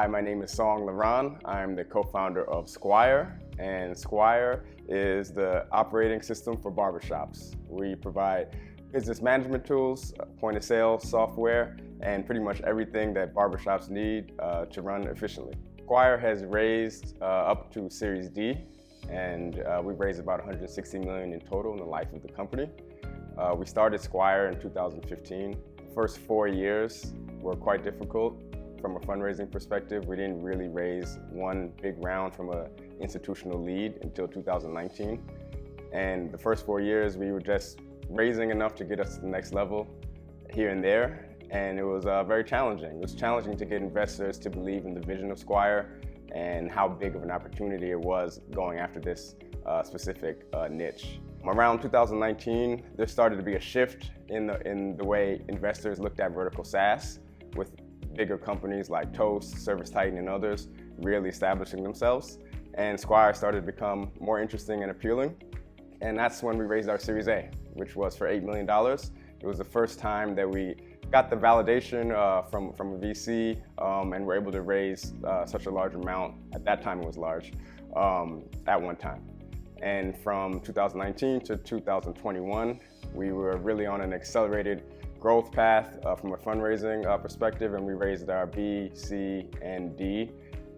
Hi, my name is Songe LaRon. I'm the co-founder of Squire, and Squire is the operating system for barbershops. We provide business management tools, point-of-sale software, and pretty much everything that barbershops need to run efficiently. Squire has raised up to Series D, and we've raised about $160 million in total in the life of the company. We started Squire in 2015. The first 4 years were quite difficult. From a fundraising perspective, we didn't really raise one big round from an institutional lead until 2019. And the first 4 years, we were just raising enough to get us to the next level here and there. And it was very challenging. It was challenging to get investors to believe in the vision of Squire and how big of an opportunity it was going after this specific niche. Around 2019, there started to be a shift in the way investors looked at vertical SaaS, with bigger companies like Toast, ServiceTitan, and others really establishing themselves. And Squire started to become more interesting and appealing. And that's when we raised our Series A, which was for $8 million. It was the first time that we got the validation from a VC and were able to raise such a large amount. At that time, it was large, at one time. And from 2019 to 2021, we were really on an accelerated growth path from a fundraising perspective, and we raised our B, C, and D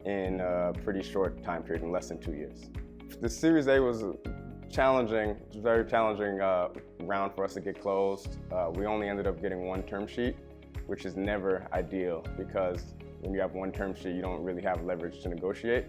in a pretty short time period, in less than 2 years. The Series A was challenging, very challenging round for us to get closed. We only ended up getting one term sheet, which is never ideal because when you have one term sheet, you don't really have leverage to negotiate.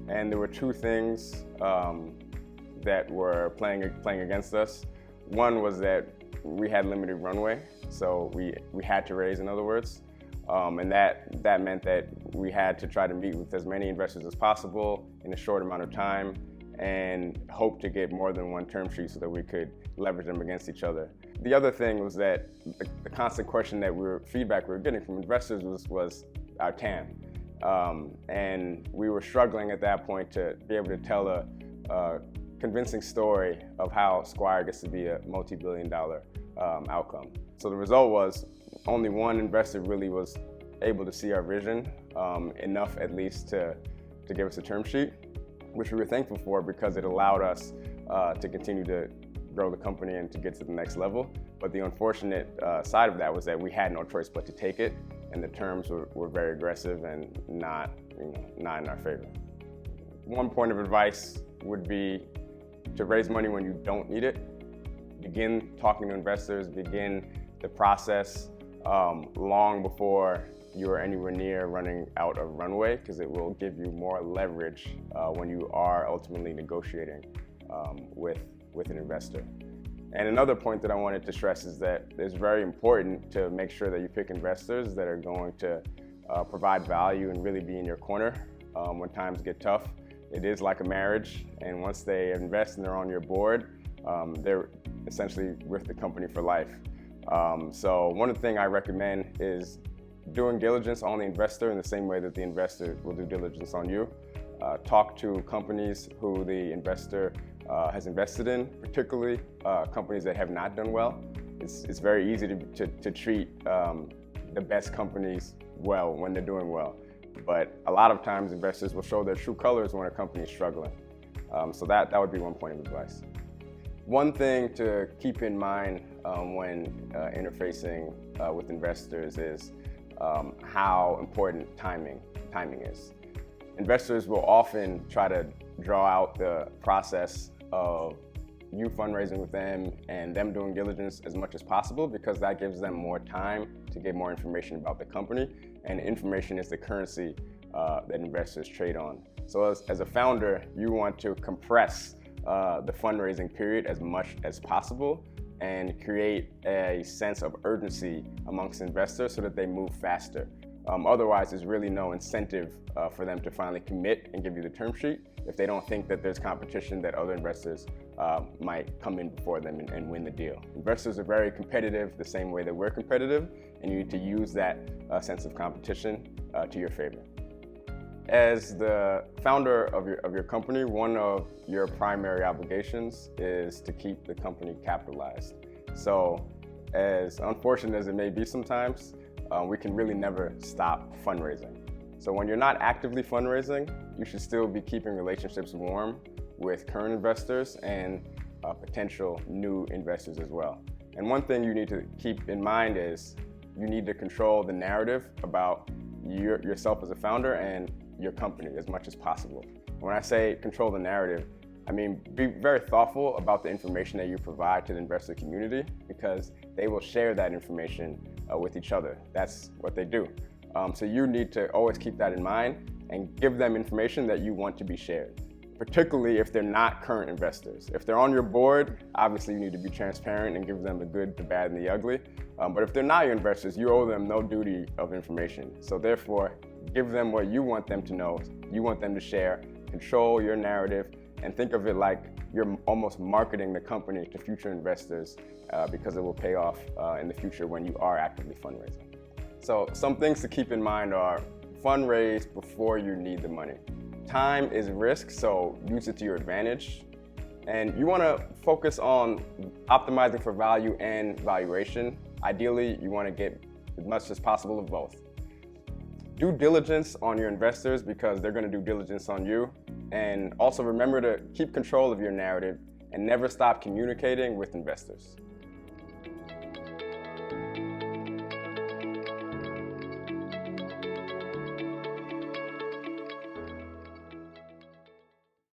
And there were two things that were playing against us. One was that we had limited runway, so we had to raise, in other words. And that meant that we had to try to meet with as many investors as possible in a short amount of time and hope to get more than one term sheet so that we could leverage them against each other. The other thing was that the constant question feedback we were getting from investors was our TAM. And we were struggling at that point to be able to tell a convincing story of how Squire gets to be a multi-billion-dollar outcome. So the result was only one investor really was able to see our vision, enough at least to give us a term sheet, which we were thankful for because it allowed us to continue to grow the company and to get to the next level. But the unfortunate side of that was that we had no choice but to take it, and the terms were very aggressive and not in our favor. One point of advice would be to raise money when you don't need it. Begin talking to investors, begin the process long before you are anywhere near running out of runway, because it will give you more leverage when you are ultimately negotiating with an investor. And another point that I wanted to stress is that it's very important to make sure that you pick investors that are going to provide value and really be in your corner when times get tough. It is like a marriage, and once they invest and they're on your board, they're essentially with the company for life. So one thing I recommend is doing diligence on the investor in the same way that the investor will do diligence on you. Talk to companies who the investor has invested in, particularly companies that have not done well. It's very easy to treat the best companies well when they're doing well. But a lot of times investors will show their true colors when a company is struggling. So that would be one point of advice. One thing to keep in mind when interfacing with investors is how important timing is. Investors will often try to draw out the process of you fundraising with them and them doing diligence as much as possible, because that gives them more time to get more information about the company, and information is the currency that investors trade on. So as a founder, you want to compress the fundraising period as much as possible and create a sense of urgency amongst investors so that they move faster. Otherwise, there's really no incentive for them to finally commit and give you the term sheet if they don't think that there's competition, that other investors might come in before them and win the deal. Investors are very competitive the same way that we're competitive, and you need to use that sense of competition to your favor. As the founder of your company, one of your primary obligations is to keep the company capitalized. So as unfortunate as it may be sometimes, we can really never stop fundraising. So when you're not actively fundraising, you should still be keeping relationships warm with current investors and potential new investors as well. And one thing you need to keep in mind is you need to control the narrative about yourself as a founder and your company as much as possible. When I say control the narrative, I mean be very thoughtful about the information that you provide to the investor community, because they will share that information with each other. That's what they do. So you need to always keep that in mind and give them information that you want to be shared, particularly if they're not current investors. If they're on your board, obviously you need to be transparent and give them the good, the bad, and the ugly. But if they're not your investors, you owe them no duty of information. So therefore, give them what you want them to know, you want them to share, control your narrative, and think of it like you're almost marketing the company to future investors because it will pay off in the future when you are actively fundraising. So some things to keep in mind are fundraise before you need the money. Time is risk, so use it to your advantage. And you want to focus on optimizing for value and valuation. Ideally, you want to get as much as possible of both. Do diligence on your investors because they're going to do diligence on you. And also remember to keep control of your narrative and never stop communicating with investors.